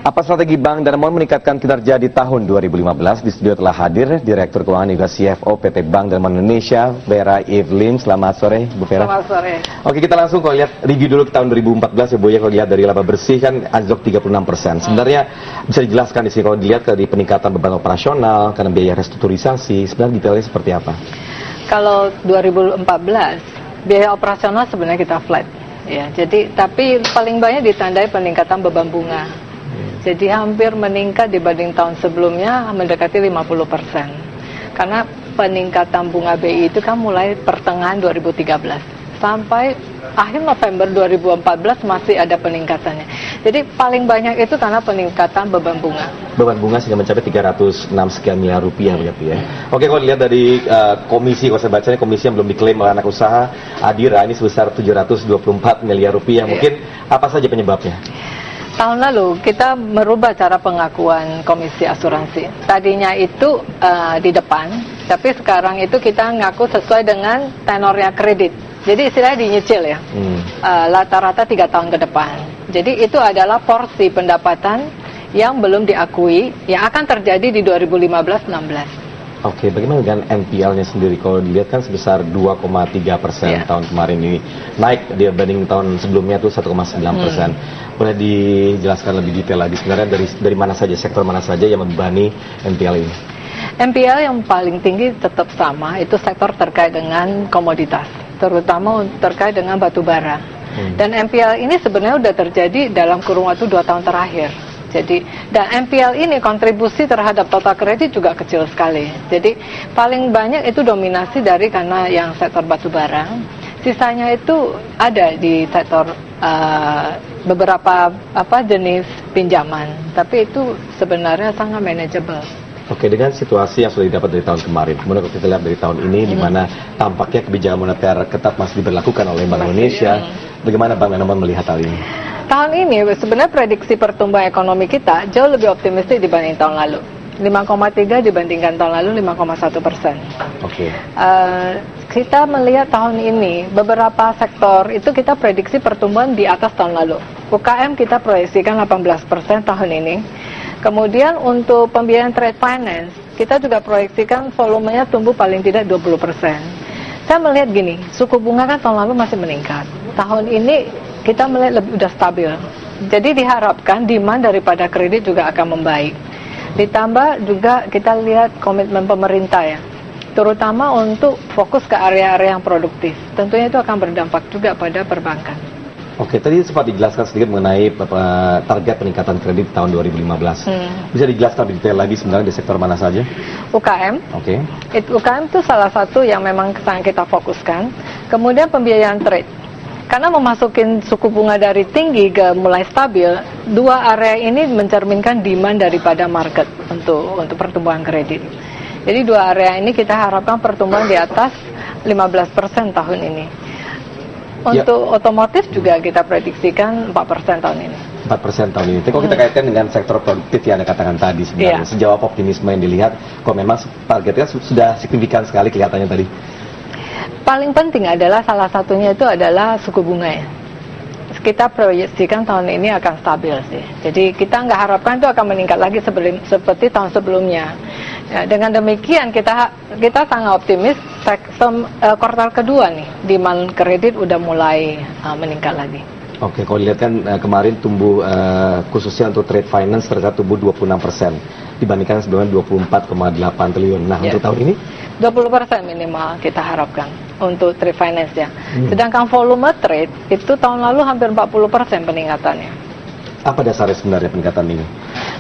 Apa strategi Bank Danamon meningkatkan kinerja di tahun 2015? Di studio telah hadir Direktur Keuangan juga CFO PT Bank Danamon Indonesia, Vera Evelyn. Selamat sore, Bu Vera. Selamat sore. Oke, kita langsung kalau lihat review dulu ke tahun 2014 ya Bu ya. Kalau lihat dari laba bersih kan anjlok 36%. Sebenarnya bisa dijelaskan di sini kalau dilihat dari peningkatan beban operasional karena biaya restrukturisasi, sebenarnya detailnya seperti apa? Kalau 2014 biaya operasional sebenarnya kita flat. Ya, jadi tapi paling banyak ditandai peningkatan beban bunga. Jadi hampir meningkat dibanding tahun sebelumnya mendekati 50%. Karena peningkatan bunga BI itu kan mulai pertengahan 2013 sampai akhir November 2014 masih ada peningkatannya. Jadi paling banyak itu karena peningkatan beban bunga. Beban bunga sudah mencapai 306 sekian miliar rupiah begitu ya. Oke, kalau dilihat dari komisi, kalau saya bacanya komisi yang belum diklaim oleh anak usaha Adira ini sebesar 724 miliar rupiah. Mungkin apa saja penyebabnya? Tahun lalu kita merubah cara pengakuan komisi asuransi. Tadinya itu di depan, tapi sekarang itu kita ngaku sesuai dengan tenornya kredit. Jadi istilahnya dinyicil ya, rata-rata 3 tahun ke depan. Jadi itu adalah porsi pendapatan yang belum diakui, yang akan terjadi di 2015-16. Oke, bagaimana dengan NPL-nya sendiri? Kalau dilihat kan sebesar 2,3% tahun kemarin ini, naik dibanding tahun sebelumnya itu 1,9%. Boleh dijelaskan lebih detail lagi sebenarnya dari mana saja, sektor mana saja yang membebani NPL ini? NPL yang paling tinggi tetap sama, itu sektor terkait dengan komoditas, terutama terkait dengan batu bara. Dan NPL ini sebenarnya sudah terjadi dalam kurun waktu 2 tahun terakhir. Jadi, dan NPL ini kontribusi terhadap total kredit juga kecil sekali. Jadi, paling banyak itu dominasi dari karena yang sektor batubara. Sisanya itu ada di sektor beberapa jenis pinjaman. Tapi itu sebenarnya sangat manageable. Oke, dengan situasi yang sudah didapat dari tahun kemarin, kemudian kita lihat dari tahun ini, di mana tampaknya kebijakan moneter ketat masih diberlakukan oleh Bank Indonesia. Bagaimana Bank Danamon melihat hal ini? Tahun ini sebenarnya prediksi pertumbuhan ekonomi kita jauh lebih optimistis dibanding tahun lalu. 5,3 dibandingkan tahun lalu 5,1%. Oke. Kita melihat tahun ini beberapa sektor itu kita prediksi pertumbuhan di atas tahun lalu. UKM kita proyeksikan 18% tahun ini. Kemudian untuk pembiayaan trade finance kita juga proyeksikan volumenya tumbuh paling tidak 20%. Saya melihat gini, suku bunga kan tahun lalu masih meningkat. Tahun ini kita melihat lebih udah stabil. Jadi diharapkan demand daripada kredit juga akan membaik. Ditambah juga kita lihat komitmen pemerintah ya, terutama untuk fokus ke area-area yang produktif. Tentunya itu akan berdampak juga pada perbankan. Oke, tadi sempat dijelaskan sedikit mengenai target peningkatan kredit tahun 2015. Bisa dijelaskan lebih detail lagi sebenarnya di sektor mana saja? UKM. Oke. UKM itu salah satu yang memang sangat kita fokuskan. Kemudian pembiayaan trade. Karena memasukin suku bunga dari tinggi ke mulai stabil, 2 area ini mencerminkan demand daripada market untuk pertumbuhan kredit. Jadi 2 area ini kita harapkan pertumbuhan di atas 15% tahun ini. Untuk otomotif juga kita prediksikan 4% tahun ini. 4% tahun ini. Tapi kalau kita kaitkan dengan sektor produktif yang Anda katakan tadi sebenarnya, sejauh apa optimisme yang dilihat, kok memang targetnya sudah signifikan sekali kelihatannya tadi? Paling penting adalah salah satunya itu adalah suku bunga ya. Kita proyeksikan tahun ini akan stabil sih. Jadi kita nggak harapkan itu akan meningkat lagi seperti tahun sebelumnya. Ya, dengan demikian kita sangat optimis kuartal kedua nih demand kredit udah mulai meningkat lagi. Oke, kalau dilihat kan kemarin tumbuh khususnya untuk trade finance ternyata tumbuh 26% dibandingkan sebelumnya 24,8 triliun. Nah, untuk tahun ini 20% minimal kita harapkan untuk trade finance ya. Sedangkan volume trade itu tahun lalu hampir 40% peningkatannya. Apa dasarnya sebenarnya peningkatan ini?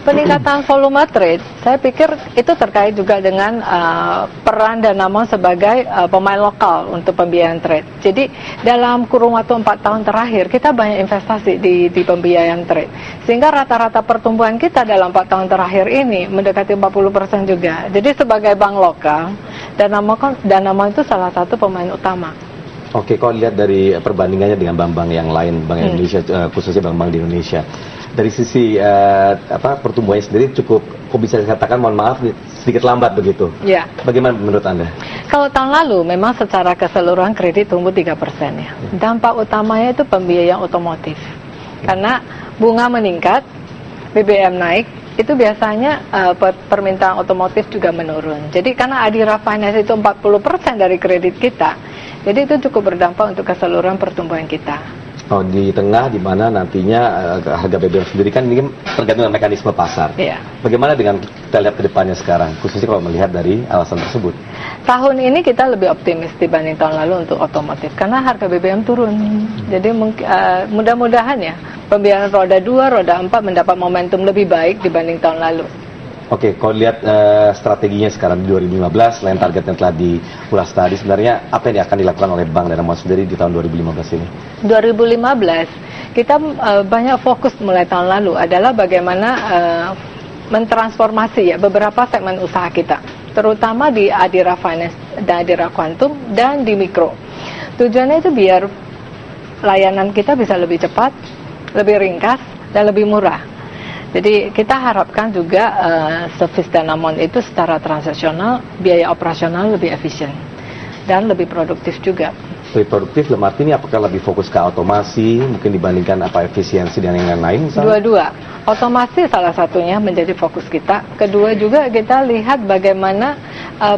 Peningkatan volume trade, saya pikir itu terkait juga dengan peran Danamon sebagai pemain lokal untuk pembiayaan trade. Jadi dalam kurun waktu 4 tahun terakhir kita banyak investasi di pembiayaan trade. Sehingga rata-rata pertumbuhan kita dalam 4 tahun terakhir ini mendekati 40% juga. Jadi sebagai bank lokal, Danamon itu salah satu pemain utama. Oke, kalau lihat dari perbandingannya dengan bank-bank yang lain, Bank Indonesia, khususnya bank-bank di Indonesia, dari sisi pertumbuhannya sendiri kok bisa dikatakan, mohon maaf, sedikit lambat begitu. Ya. Bagaimana menurut Anda? Kalau tahun lalu memang secara keseluruhan kredit tumbuh 3% ya. Dampak utamanya itu pembiayaan otomotif. Karena bunga meningkat, BBM naik, itu biasanya permintaan otomotif juga menurun. Jadi karena Adira Finance itu 40% dari kredit kita, jadi itu cukup berdampak untuk keseluruhan pertumbuhan kita. Oh, di tengah di mana nantinya harga BBM sendiri kan ini tergantung dengan mekanisme pasar. Iya. Bagaimana dengan kita lihat ke depannya sekarang, khususnya kalau melihat dari alasan tersebut? Tahun ini kita lebih optimis dibanding tahun lalu untuk otomotif karena harga BBM turun. Jadi mudah-mudahan ya pembiayaan roda 2, roda 4 mendapat momentum lebih baik dibanding tahun lalu. Oke, kalau lihat strateginya sekarang di 2015, selain target yang telah diulas tadi, sebenarnya apa yang akan dilakukan oleh Bank Danamon sendiri di tahun 2015 ini? 2015, kita banyak fokus mulai tahun lalu adalah bagaimana mentransformasi ya beberapa segmen usaha kita, terutama di Adira Finance dan Adira Quantum dan di mikro. Tujuannya itu biar layanan kita bisa lebih cepat, lebih ringkas, dan lebih murah. Jadi kita harapkan juga service Danamon itu secara transaksional, biaya operasional lebih efisien dan lebih produktif juga. Lebih produktif, dalam arti ini apakah lebih fokus ke otomasi, mungkin dibandingkan apa efisiensi dan yang lain? Dua-dua. Otomasi salah satunya menjadi fokus kita. Kedua juga kita lihat bagaimana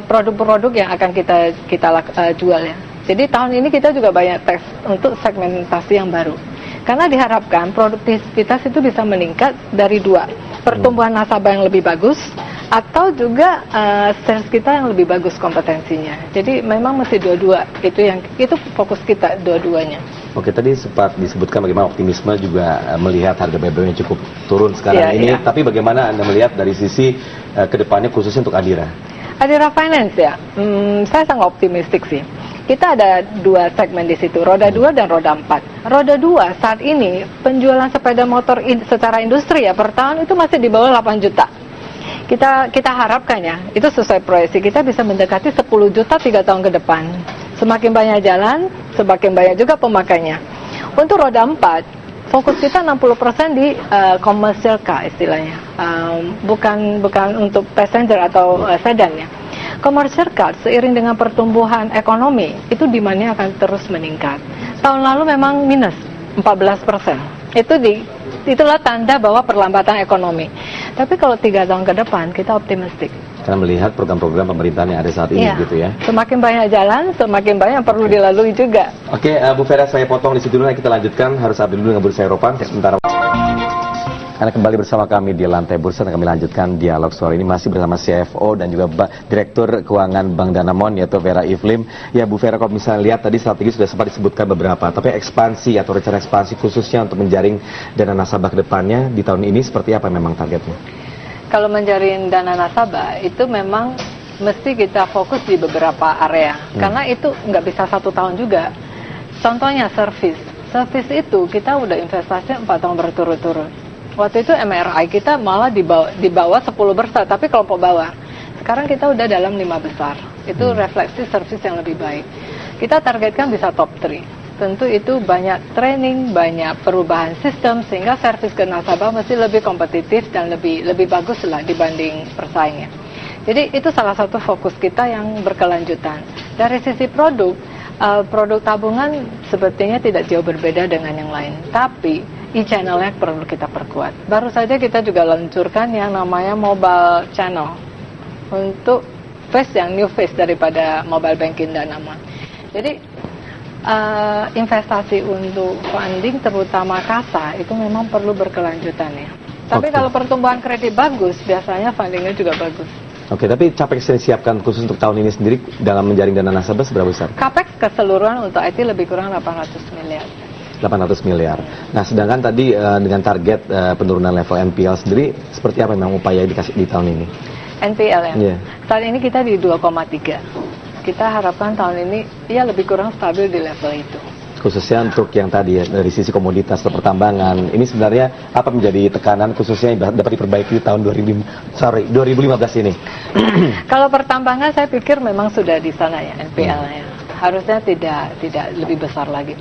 produk-produk yang akan kita jual ya. Jadi tahun ini kita juga banyak tes untuk segmentasi yang baru. Karena diharapkan produktivitas itu bisa meningkat dari dua, pertumbuhan nasabah yang lebih bagus atau juga sales kita yang lebih bagus kompetensinya. Jadi memang mesti dua-dua, itu fokus kita dua-duanya. Oke, tadi sempat disebutkan bagaimana optimisme juga melihat harga BBM yang cukup turun sekarang ini. Iya. Tapi bagaimana Anda melihat dari sisi kedepannya khususnya untuk Adira? Adira Finance ya, saya sangat optimistik sih. Kita ada dua segmen di situ, roda 2 dan roda 4. Roda 2 saat ini penjualan sepeda motor secara industri ya per tahun itu masih di bawah 8 juta. Kita harapkan ya, itu sesuai proyeksi kita bisa mendekati 10 juta 3 tahun ke depan. Semakin banyak jalan, semakin banyak juga pemakainya. Untuk roda 4, fokus kita 60% di commercial car istilahnya, bukan untuk passenger atau sedan ya. Commercial car seiring dengan pertumbuhan ekonomi itu demand-nya akan terus meningkat. Tahun lalu memang minus 14%. Itulah tanda bahwa perlambatan ekonomi. Tapi kalau 3 tahun ke depan kita optimistik. Karena melihat program-program pemerintahan yang ada saat ini gitu ya. Semakin banyak jalan, semakin banyak yang perlu dilalui juga. Oke, Bu Vera, saya potong di situ dulu, kita lanjutkan. Harus update dulu dengan Bursa Eropa sementara. Anda kembali bersama kami di Lantai Bursa dan kami lanjutkan dialog sore ini masih bersama CFO dan juga Direktur Keuangan Bank Danamon yaitu Vera Ivlim. Ya Bu Vera, kalau misalnya lihat tadi strategi sudah sempat disebutkan beberapa, tapi ekspansi atau rencana ekspansi khususnya untuk menjaring dana nasabah ke depannya di tahun ini seperti apa memang targetnya? Kalau menjaring dana nasabah itu memang mesti kita fokus di beberapa area, karena itu nggak bisa 1 tahun juga. Contohnya service itu kita udah investasi 4 tahun berturut-turut. Waktu itu MRI kita malah di bawah 10 besar, tapi kelompok bawah. Sekarang kita udah dalam 5 besar. Itu refleksi service yang lebih baik. Kita targetkan bisa top 3. Tentu itu banyak training, banyak perubahan sistem, sehingga service ke nasabah mesti lebih kompetitif dan lebih bagus lah dibanding persaingnya. Jadi itu salah satu fokus kita yang berkelanjutan. Dari sisi produk tabungan sepertinya tidak jauh berbeda dengan yang lain. Tapi e-channelnya perlu kita perkuat. Baru saja kita juga luncurkan yang namanya mobile channel untuk new face daripada mobile banking Danamon. Jadi investasi untuk funding terutama kasa itu memang perlu berkelanjutan ya. Tapi kalau pertumbuhan kredit bagus, biasanya fundingnya juga bagus. Oke, tapi capex yang disiapkan khusus untuk tahun ini sendiri dalam menjaring dana nasabah seberapa besar? Capex keseluruhan untuk IT lebih kurang 800 miliar. 800 miliar. Nah, sedangkan tadi dengan target penurunan level NPL sendiri, seperti apa memang upaya dikasih di tahun ini? NPL ya? Yeah. Saat ini kita di 2,3. Kita harapkan tahun ini ya lebih kurang stabil di level itu. Khususnya untuk yang tadi ya, dari sisi komoditas atau pertambangan, ini sebenarnya apa menjadi tekanan khususnya yang dapat diperbaiki di tahun 2015 ini? Kalau pertambangan saya pikir memang sudah di sana ya NPL-nya. Harusnya tidak lebih besar lagi.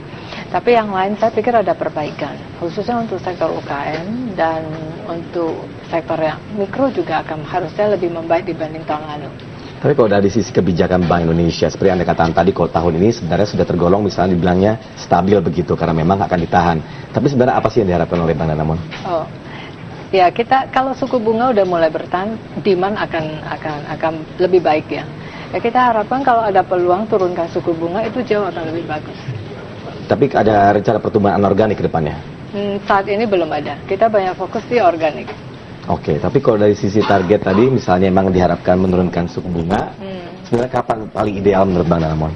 Tapi yang lain saya pikir ada perbaikan, khususnya untuk sektor UKM dan untuk sektor yang mikro juga akan harusnya lebih membaik dibanding tahun lalu. Tapi kalau dari sisi kebijakan Bank Indonesia, seperti Anda katakan tadi, kalau tahun ini sebenarnya sudah tergolong misalnya dibilangnya stabil begitu, karena memang akan ditahan. Tapi sebenarnya apa sih yang diharapkan oleh Bank Danamon? Ya, kita kalau suku bunga udah mulai bertahan, demand akan lebih baik ya. Ya kita harapkan kalau ada peluang turunkan suku bunga itu jauh akan lebih bagus. Tapi ada rencana pertumbuhan anorganik ke depannya? Saat ini belum ada. Kita banyak fokus di organik. Oke, tapi kalau dari sisi target tadi, misalnya memang diharapkan menurunkan suku bunga, sebenarnya kapan paling ideal menurut Bang Danamon?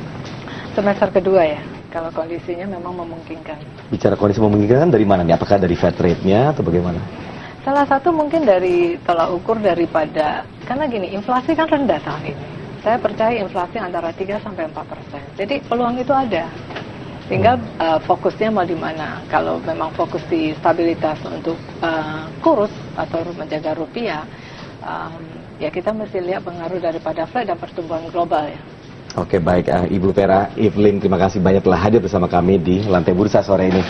Semester kedua ya, kalau kondisinya memang memungkinkan. Bicara kondisi memungkinkan dari mana nih? Apakah dari Fed rate-nya atau bagaimana? Salah satu mungkin dari tolak ukur daripada, karena gini, inflasi kan rendah tahun ini. Saya percaya inflasi antara 3-4%. Jadi peluang itu ada. Tinggal fokusnya mau di mana. Kalau memang fokus di stabilitas untuk kurs atau menjaga rupiah, ya kita mesti lihat pengaruh daripada Fed dan pertumbuhan global ya. Oke, baik. Ibu Vera, Evelyn, terima kasih banyak telah hadir bersama kami di Lantai Bursa sore ini.